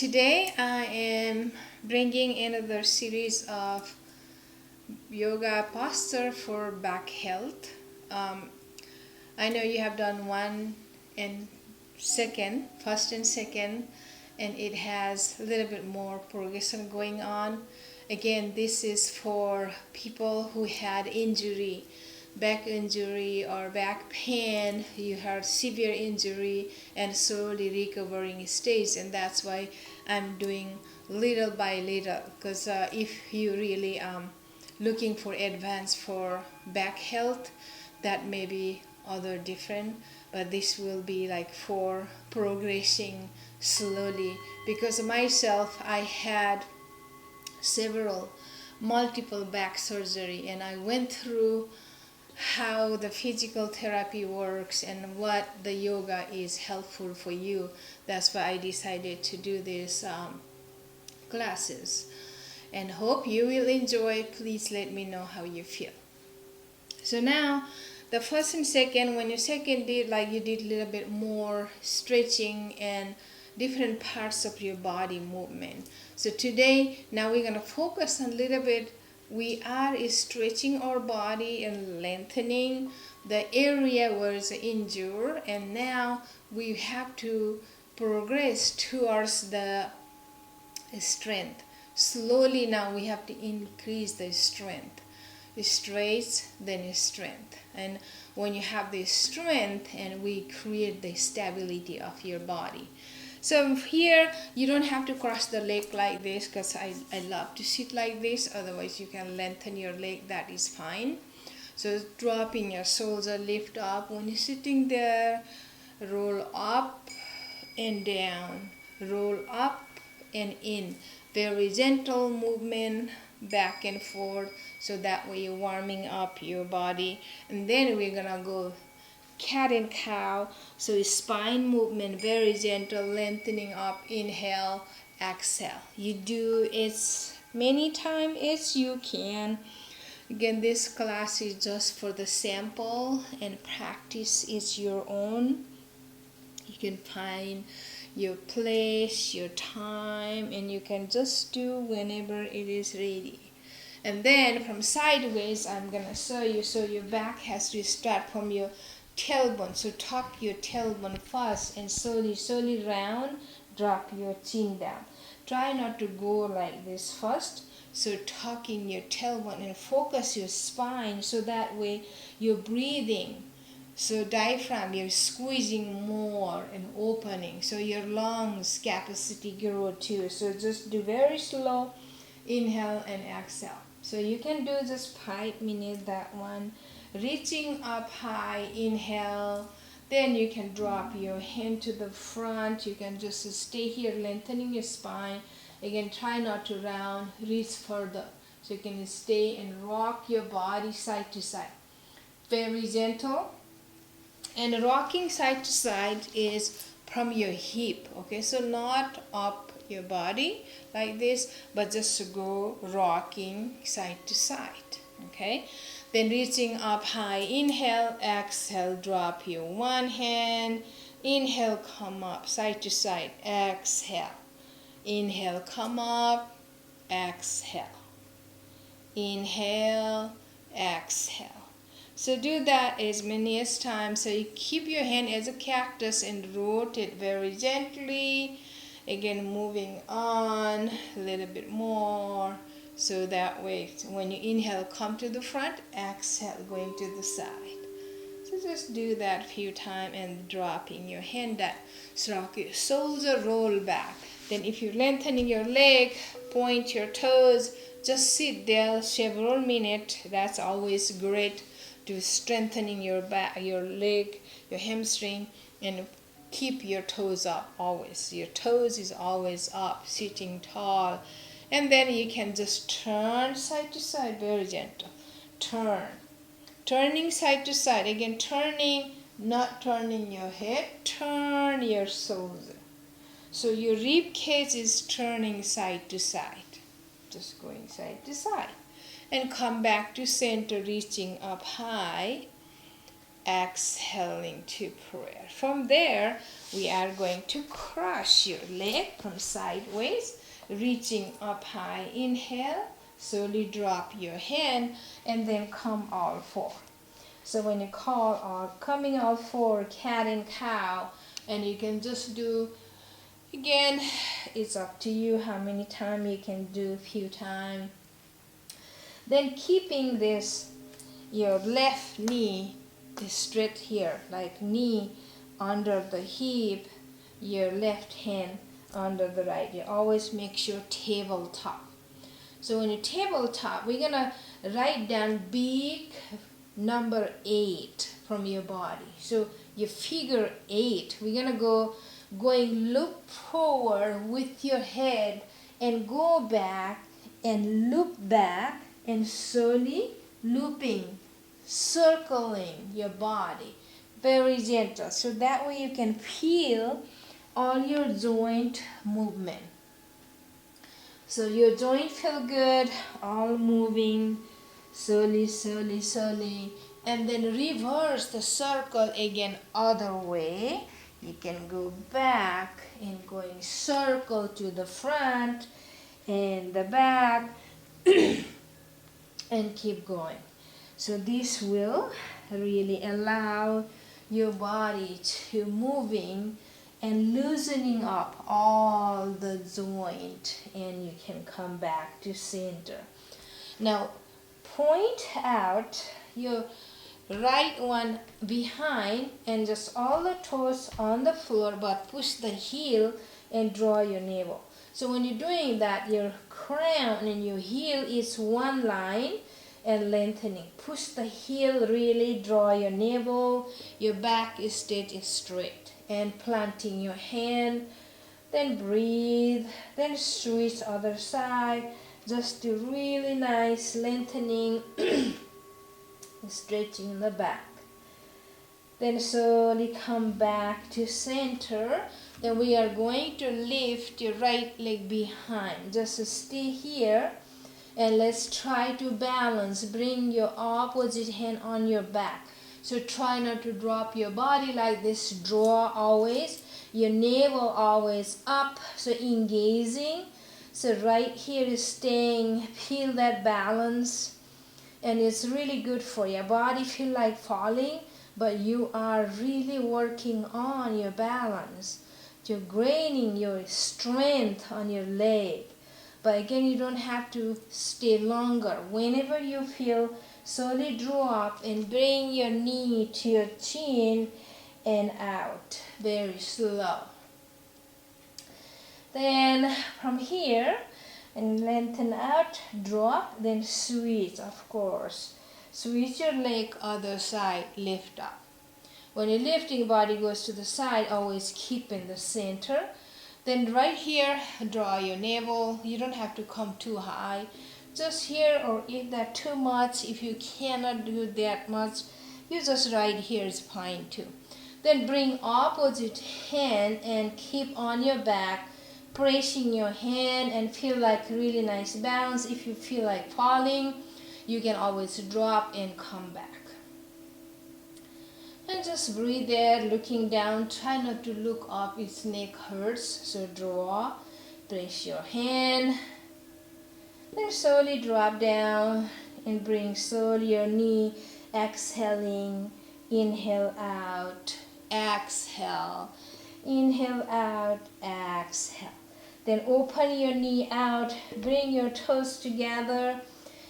Today I am bringing another series of yoga posture for back health. I know you have done first and second, and it has a little bit more progression going on. Again, this is for people who had injury, back injury or back pain. You had severe injury and slowly recovering stage, and that's why I'm doing little by little. Because if you really looking for advance for back health, that may be other different, but this will be like for progressing slowly. Because myself, I had multiple back surgery, and I went through how the physical therapy works and what the yoga is helpful for you. That's why I decided to do these classes, and hope you will enjoy. Please let me know how you feel. So now the first and second, when you second did, like you did a little bit more stretching and different parts of your body movement. So today, now we're going to focus on a little bit. We are stretching our body and lengthening the area where it's injured, and now we have to progress towards the strength. Slowly now we have to increase the strength. Stretch, then strength. And when you have this strength, and we create the stability of your body. So here you don't have to cross the leg like this, because I love to sit like this. Otherwise you can lengthen your leg, that is fine. So dropping your shoulder, lift up. When you're sitting there, roll up and down, roll up and in. Very gentle movement back and forth, so that way you're warming up your body. And then we're gonna go cat and cow. So spine movement, very gentle, lengthening up. Inhale, exhale. You do it many times as you can. Again, this class is just for the sample, and practice is your own. You can find your place, your time, and you can just do whenever it is ready. And then from sideways, I'm gonna show you. So your back has to start from your tailbone. So tuck your tailbone first, and slowly round, drop your chin down. Try not to go like this first. So tucking your tailbone and focus your spine, so that way you're breathing. So diaphragm, you're squeezing more and opening. So your lungs capacity grow too. So just do very slow inhale and exhale. So you can do just 5 minutes that one. Reaching up high, inhale. Then you can drop your hand to the front. You can just stay here, lengthening your spine. Again, try not to round, reach further. So you can stay and rock your body side to side. Very gentle. And rocking side to side is from your hip, okay? So not up your body like this, but just to go rocking side to side, okay? Then reaching up high, inhale, exhale, drop your one hand. Inhale, come up, side to side, exhale. Inhale, come up, exhale. Inhale, exhale. So do that as many as times. So you keep your hand as a cactus and rotate very gently. Again, moving on a little bit more. So that way, when you inhale, come to the front, exhale, going to the side. So just do that a few times and dropping your hand down. So rock your shoulder, roll back. Then if you're lengthening your leg, point your toes. Just sit there several minutes. That's always great to strengthening your back, your leg, your hamstring, and keep your toes up always. Your toes is always up, sitting tall. And then you can just turn side to side, very gentle. Turning side to side. Again, turning, not turning your head, turn your shoulder. So your rib cage is turning side to side, just going side to side. And come back to center, reaching up high. exhaling to prayer. From there, we are going to cross your leg from sideways, reaching up high. Inhale, slowly drop your hand, and then come all four. So when you coming all four, cat and cow, and you can just do, again, it's up to you how many times you can do, a few times. Then keeping this, your left knee is straight here, like knee under the hip, your left hand under the right. You always make sure tabletop. So when you tabletop, we're gonna write down big number 8 from your body. So you figure 8. We're gonna going loop forward with your head and go back and loop back and slowly looping, circling your body, very gentle, so that way you can feel all your joint movement. So your joint feel good, all moving slowly, slowly, slowly, and then reverse the circle again other way. You can go back and going circle to the front and the back and keep going. So this will really allow your body to moving and loosening up all the joint, and you can come back to center. Now point out your right one behind and just all the toes on the floor, but push the heel and draw your navel. So when you're doing that, your crown and your heel is one line and lengthening. Push the heel, really draw your navel, your back is straight, and planting your hand, then breathe, then switch other side, just do really nice lengthening, stretching the back. Then slowly come back to center. Then we are going to lift your right leg behind. Just stay here and let's try to balance. Bring your opposite hand on your back. So try not to drop your body like this. Draw always. Your navel always up. So engaging. So right here is staying. Feel that balance. And it's really good for your body. Feel like falling, but you are really working on your balance. You're gaining your strength on your leg. But again, you don't have to stay longer. Whenever you feel, slowly drop and bring your knee to your chin and out. Very slow. Then from here, and lengthen out, drop, then switch, of course. Switch your leg other side, lift up. When you're lifting, body goes to the side, always keep in the center. Then right here, draw your navel. You don't have to come too high. Just here, or if that's too much, if you cannot do that much, you just right here is fine too. Then bring opposite hand and keep on your back, pressing your hand and feel like really nice balance. If you feel like falling, you can always drop and come back. And just breathe there, looking down. Try not to look up, its neck hurts. So draw, press your hand. Then slowly drop down and bring slowly your knee, exhaling. Inhale out, exhale. Inhale out, exhale. Then open your knee out, bring your toes together.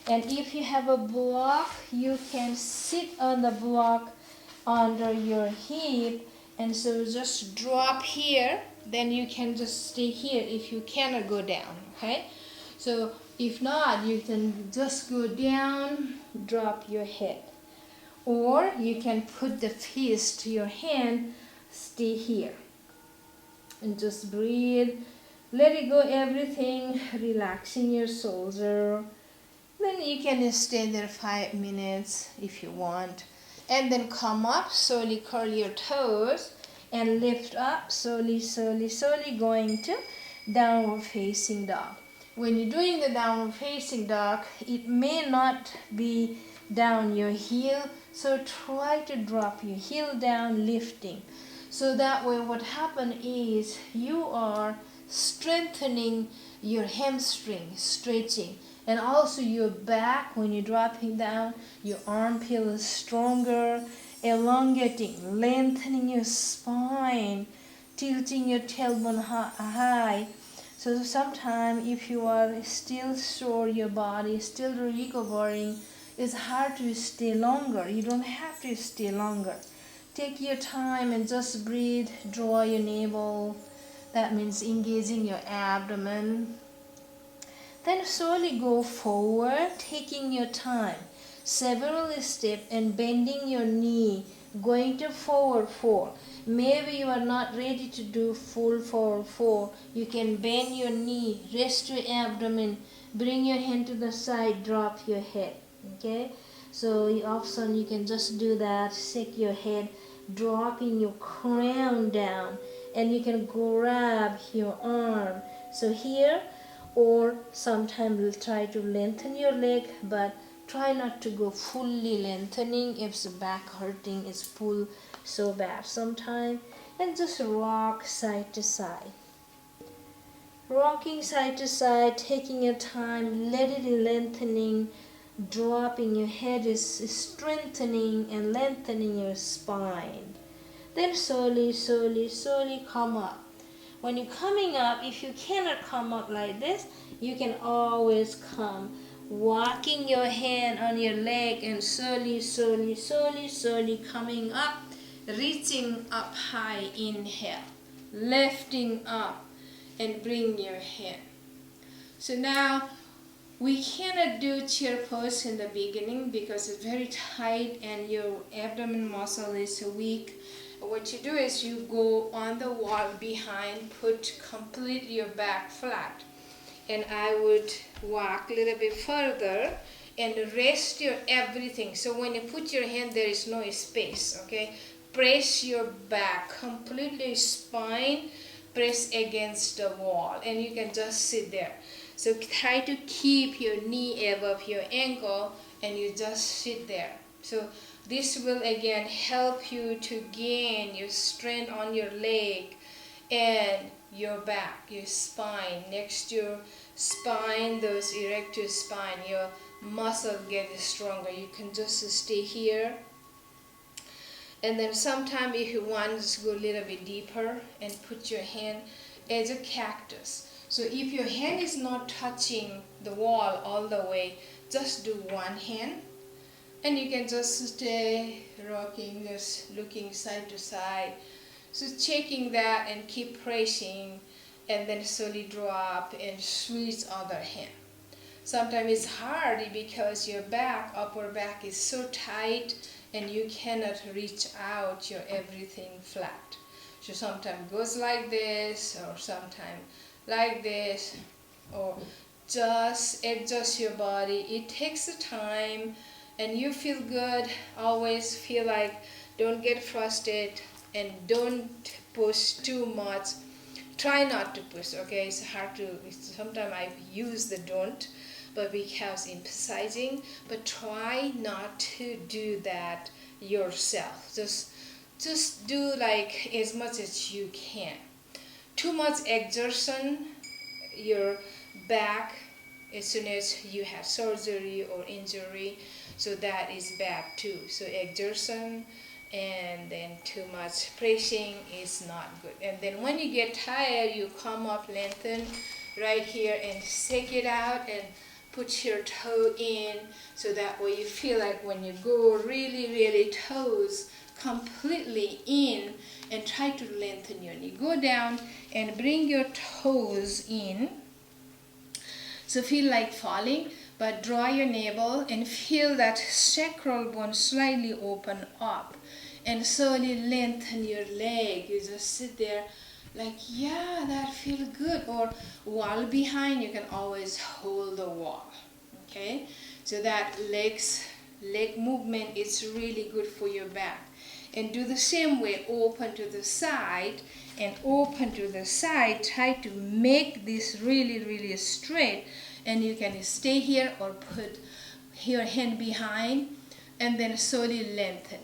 And if you have a block, you can sit on the block under your hip. And so just drop here, then you can just stay here if you cannot go down, okay? So if not, you can just go down, drop your head. Or you can put the fist to your hand, stay here. And just breathe. Let it go everything, relaxing your shoulder. Then you can stay there 5 minutes if you want. And then come up, slowly curl your toes and lift up, slowly, slowly, slowly going to downward facing dog. When you're doing the downward facing dog, it may not be down your heel. So try to drop your heel down, lifting. So that way what happen is you are strengthening your hamstring, stretching. And also your back, when you're dropping down, your armpit is stronger, elongating, lengthening your spine, tilting your tailbone high. So sometimes if you are still sore, your body is still recovering, it's hard to stay longer. You don't have to stay longer. Take your time and just breathe, draw your navel. That means engaging your abdomen. Then slowly go forward, taking your time. Several steps and bending your knee, going to forward fold. Maybe you are not ready to do full forward fold. You can bend your knee, rest your abdomen, bring your hand to the side, drop your head. Okay? So often you can just do that, shake your head, dropping your crown down, and you can grab your arm. So here, or sometimes we'll try to lengthen your leg, but try not to go fully lengthening if the back hurting is pulled so bad sometimes. And just rock side to side. Rocking side to side, taking your time, let it lengthening, dropping your head is strengthening and lengthening your spine. Then slowly, slowly, slowly come up. When you're coming up, if you cannot come up like this, you can always come walking your hand on your leg and slowly, slowly, slowly, slowly coming up, reaching up high, inhale, lifting up and bring your hand. So now we cannot do chair pose in the beginning because it's very tight and your abdomen muscle is weak. What you do is you go on the wall behind, put completely your back flat. And I would walk a little bit further and rest your everything. So when you put your hand, there is no space, okay? Press your back, completely spine, press against the wall. And you can just sit there. So try to keep your knee above your ankle and you just sit there. So this will again help you to gain your strength on your leg and your back, your spine. Next to your spine, those erector spine, your muscle gets stronger. You can just stay here. And then sometime if you want, just go a little bit deeper and put your hand as a cactus. So if your hand is not touching the wall all the way, just do one hand. And you can just stay rocking, just looking side to side. So checking that and keep pressing and then slowly drop and switch other hand. Sometimes it's hard because your back, upper back is so tight and you cannot reach out your everything flat. So sometimes goes like this or sometimes like this, or just adjust your body. It takes a time and you feel good. Always feel like don't get frustrated and don't push too much. Try not to push, okay? It's hard to, sometimes I use the don't, but because emphasizing, but try not to do that yourself. Just do like as much as you can. Too much exertion, your back, as soon as you have surgery or injury, so that is bad too. So exertion and then too much pressing is not good. And then when you get tired, you come up, lengthen right here and shake it out and put your toe in, so that way you feel like when you go really toes completely in and try to lengthen your knee. Go down and bring your toes in. So feel like falling, but draw your navel and feel that sacral bone slightly open up and slowly lengthen your leg. You just sit there like, yeah, that feels good. Or wall behind, you can always hold the wall. Okay, so that leg movement is really good for your back. And do the same way, open to the side and open to the side. Try to make this really straight, and you can stay here or put your hand behind and then slowly lengthen.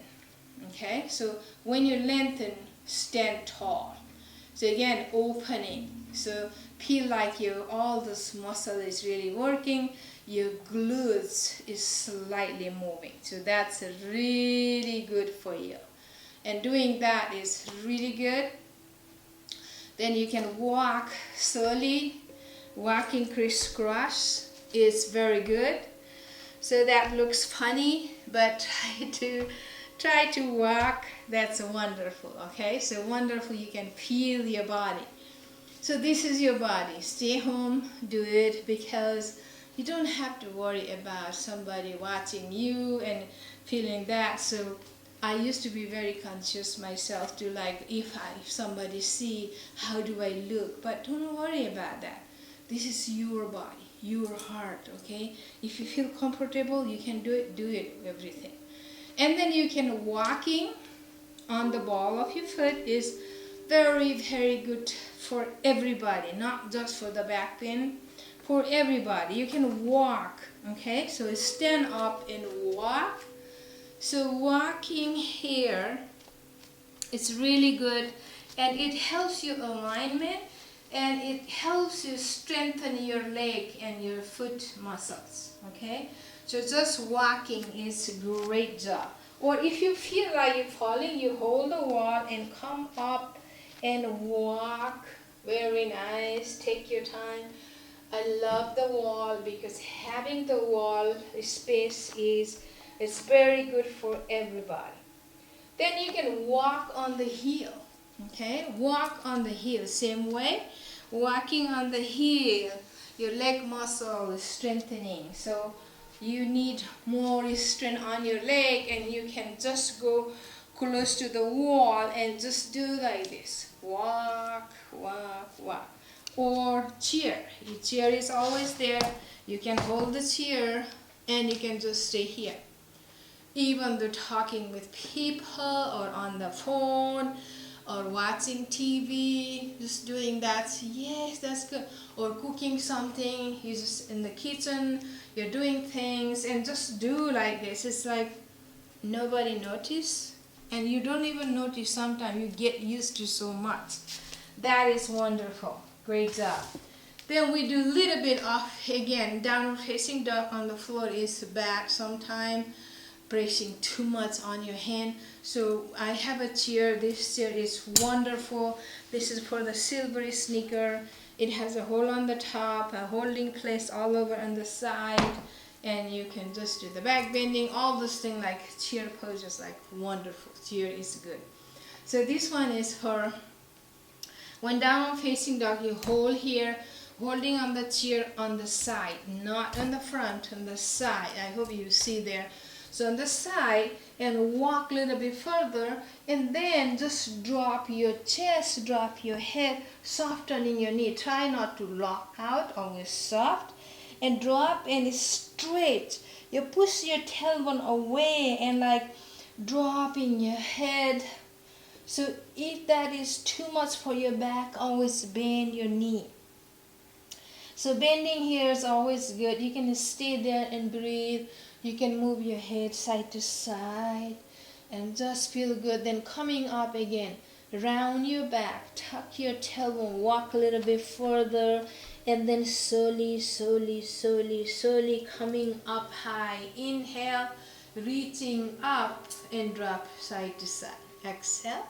Okay, so when you lengthen, stand tall. So again, opening. So feel like all this muscle is really working. Your glutes is slightly moving. So that's really good for you. And doing that is really good. Then you can walk slowly. Walking crisscross is very good. So that looks funny, but try to walk. That's wonderful. Okay, so wonderful. You can feel your body. So this is your body. Stay home, do it, because you don't have to worry about somebody watching you and feeling that. So I used to be very conscious myself to like, if somebody see, how do I look? But don't worry about that. This is your body, your heart, okay? If you feel comfortable, you can do it, everything. And then you can walking on the ball of your foot is very, very good for everybody, not just for the back pain, for everybody. You can walk, okay? So stand up and walk. So walking here, it's really good, and it helps you alignment, and it helps you strengthen your leg and your foot muscles, okay? So just walking is a great job. Or if you feel like you're falling, you hold the wall and come up and walk. Very nice. Take your time. I love the wall because having the wall space is very good for everybody. Then you can walk on the heel. Okay, walk on the heel. Same way, walking on the heel, your leg muscle is strengthening. So you need more strength on your leg, and you can just go close to the wall and just do like this. Walk, walk, walk. Or chair. Your chair is always there. You can hold the chair and you can just stay here. Even though talking with people or on the phone or watching TV, just doing that, yes, that's good. Or cooking something, you're just in the kitchen, you're doing things, and just do like this. It's like nobody notice, and you don't even notice sometimes. You get used to so much. That is wonderful. Great job. Then we do a little bit of, again, downward facing dog on the floor is bad sometimes. Pressing too much on your hand. So I have a chair. This chair is wonderful. This is for the silvery sneaker. It has a hole on the top, a holding place all over on the side, and you can just do the back bending, all those things like chair poses, like wonderful. Chair is good. So this one is for when downward facing dog, you hold here, holding on the chair on the side, not on the front, on the side. I hope you see there. So on the side, and walk a little bit further, and then just drop your chest, drop your head, softening your knee. Try not to lock out, always soft, and drop and straight. You push your tailbone away and like dropping your head. So if that is too much for your back, always bend your knee. So bending here is always good. You can stay there and breathe. You can move your head side to side and just feel good. Then coming up again, round your back, tuck your tailbone, walk a little bit further, and then slowly, slowly, slowly, slowly coming up high. Inhale, reaching up and drop side to side. Exhale,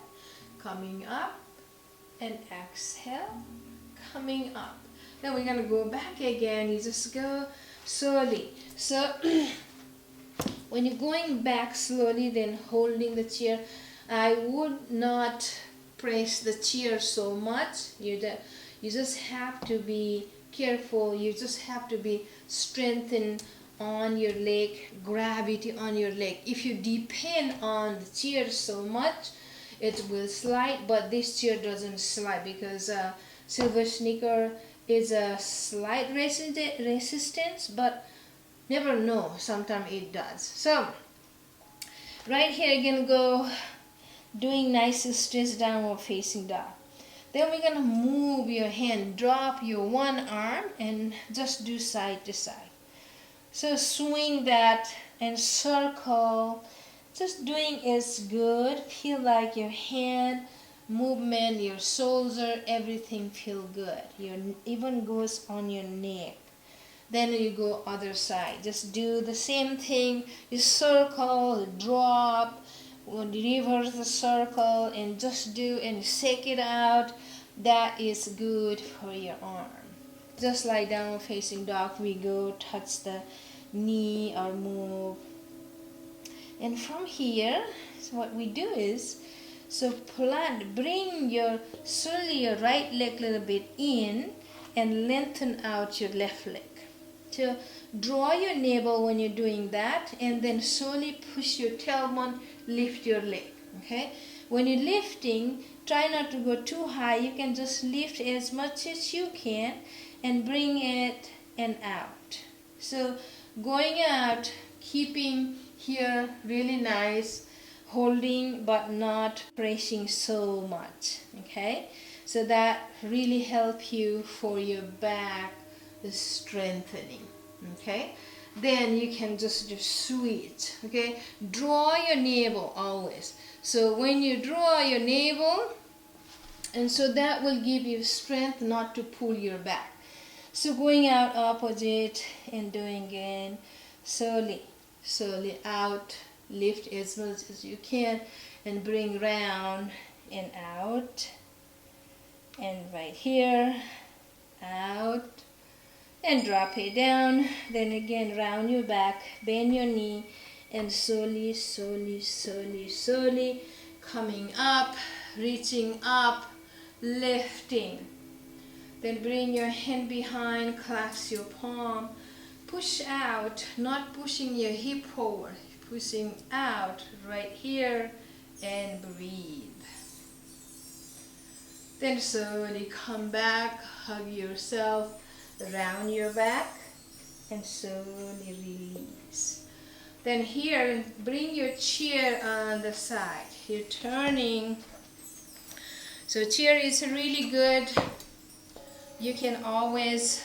coming up, and exhale, coming up. Then we're going to go back again. You just go slowly. So when you're going back slowly, then holding the chair, I would not press the chair so much. You just have to be careful. You just have to be strengthened on your leg, gravity on your leg. If you depend on the chair so much, it will slide, but this chair doesn't slide because silver sneaker is a slight resistance, but never know, sometimes it does. So right here again, go doing nice stretch downward facing dog. Then we're gonna move your hand, drop your one arm and just do side to side. So swing that and circle. Just doing is good. Feel like your hand movement, your shoulder, everything feel good. Your even goes on your neck. Then you go other side. Just do the same thing. You circle, drop, reverse the circle, and just do and shake it out. That is good for your arm. Just lie down facing dog. We go touch the knee or move. And from here, so what we do is, so bring your slowly your right leg a little bit in and lengthen out your left leg. So draw your navel when you're doing that, and then slowly push your tailbone, lift your leg. Okay? When you're lifting, try not to go too high. You can just lift as much as you can and bring it and out. So going out, keeping here really nice, holding but not pressing so much. Okay? So that really help you for your back strengthening. Okay, then you can just switch. Okay, draw your navel always. So when you draw your navel, and so that will give you strength not to pull your back. So going out opposite and doing again, slowly out, lift as much as you can and bring round and out, and right here, out, and drop it down. Then again round your back, bend your knee, and slowly coming up, reaching up, lifting. Then bring your hand behind, clasp your palm, push out, not pushing your hip forward, pushing out right here, and breathe. Then slowly come back, hug yourself, round your back, and slowly release. Then here, bring your chair on the side. You're turning. So chair is really good. You can always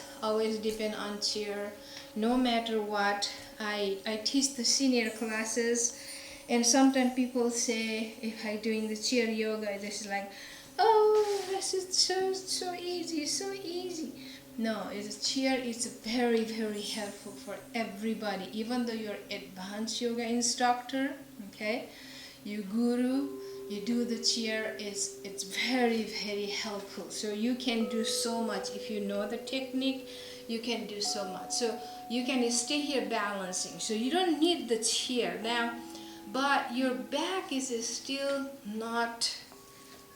depend on chair, no matter what. I teach the senior classes, and sometimes people say, if I doing the chair yoga, this is like, oh, this is so easy. No, chair is very helpful for everybody. Even though you're advanced yoga instructor, okay, you guru, you do the chair, it's very helpful. So you can do so much. If you know the technique, you can do so much. So you can stay here balancing. So you don't need the chair now, but your back is still not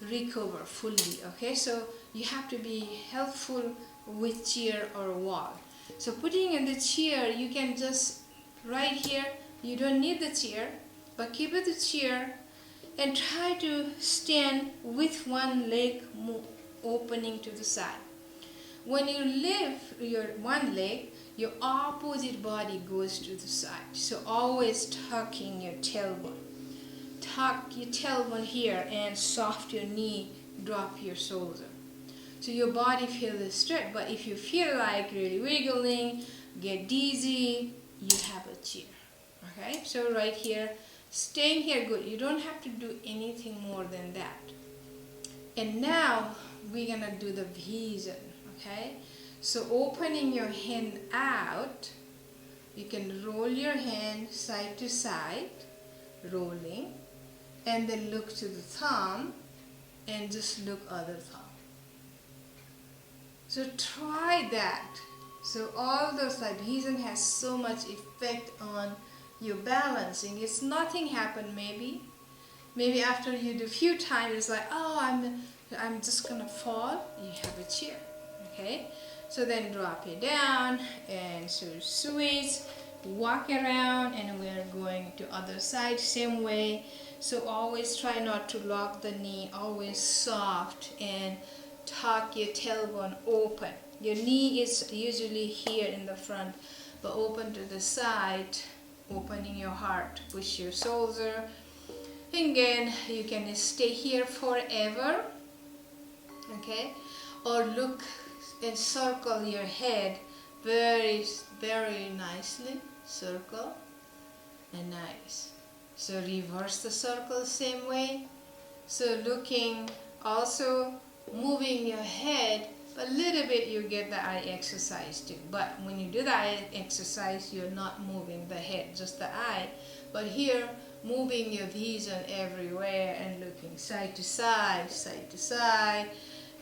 recover fully. Okay, so you have to be helpful with chair or wall. So putting in the chair, you can just right here, you don't need the chair, but keep it the chair and try to stand with one leg opening to the side. When you lift your one leg, your opposite body goes to the side. So always tucking your tailbone. Tuck your tailbone here and soft your knee, drop your shoulder. So your body feels straight, but if you feel like really wiggling, get dizzy, you have a chair. Okay, so right here, staying here good. You don't have to do anything more than that. And now we're gonna do the vision. Okay, so opening your hand out, you can roll your hand side to side, rolling, and then look to the thumb and just look other thumb. So try that. So all those vision has so much effect on your balancing. It's nothing happened maybe after you do a few times it's like, oh, I'm just gonna fall. You have a chair. Okay, so then drop it down and so switch, walk around, and we're going to other side same way. So always try not to lock the knee, always soft, and tuck your tailbone open. Your knee is usually here in the front, but open to the side, opening your heart, push your shoulder. Again, you can stay here forever, okay, or look and circle your head very nicely, circle, and nice. So reverse the circle same way. So looking, also moving your head a little bit, you get the eye exercise too. But when you do the eye exercise, you're not moving the head, just the eye. But here, moving your vision everywhere and looking side to side, side to side,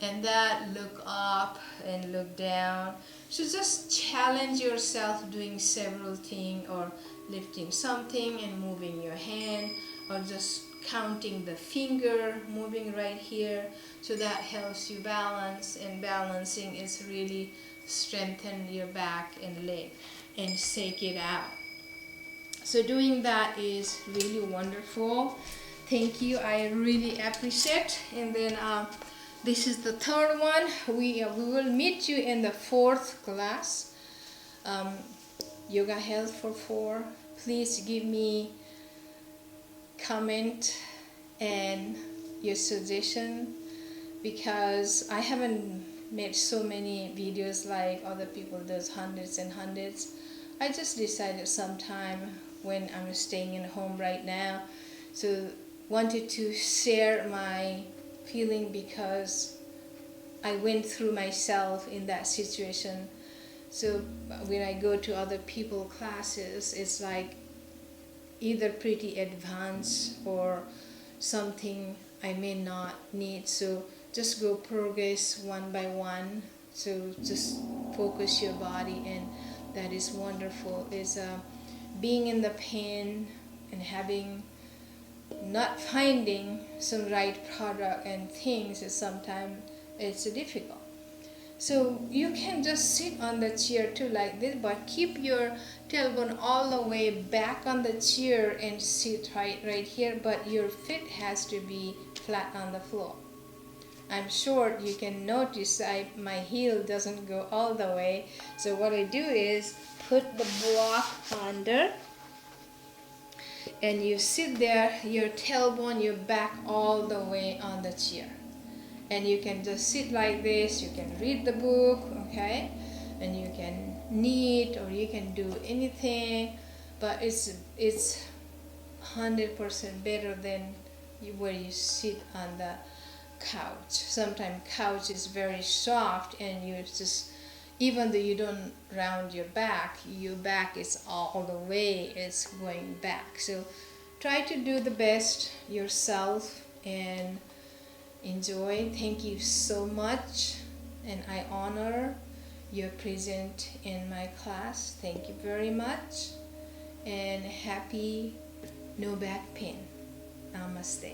and that look up and look down. So just challenge yourself doing several things, or lifting something and moving your hand, or just counting the finger, moving right here. So that helps you balance, and balancing is really strengthen your back and leg and shake it out. So doing that is really wonderful. Thank you, I really appreciate. And then this is the third one. We will meet you in the fourth class, Yoga Health for 4. Please give me comment and your suggestion, because I haven't made so many videos like other people does, hundreds and hundreds. I just decided sometime when I'm staying at home right now, so wanted to share my feeling, because I went through myself in that situation. So when I go to other people classes, it's like either pretty advanced or something I may not need. So just go progress one by one. So just focus your body, and that is wonderful. Is being in the pain and having not finding some right product and things is sometimes it's difficult. So you can just sit on the chair too like this, but keep your tailbone all the way back on the chair and sit right here, but your feet has to be flat on the floor. I'm short, you can notice my heel doesn't go all the way. So what I do is put the block under, and you sit there, your tailbone, your back all the way on the chair. And you can just sit like this, you can read the book, okay? And you can knit, or you can do anything, but it's 100% better than where you sit on the couch. Sometimes couch is very soft, and you just, even though you don't round your back is all the way, it's going back. So try to do the best yourself and enjoy. Thank you so much, and I honor your presence in my class. Thank you very much, and happy no back pain. Namaste.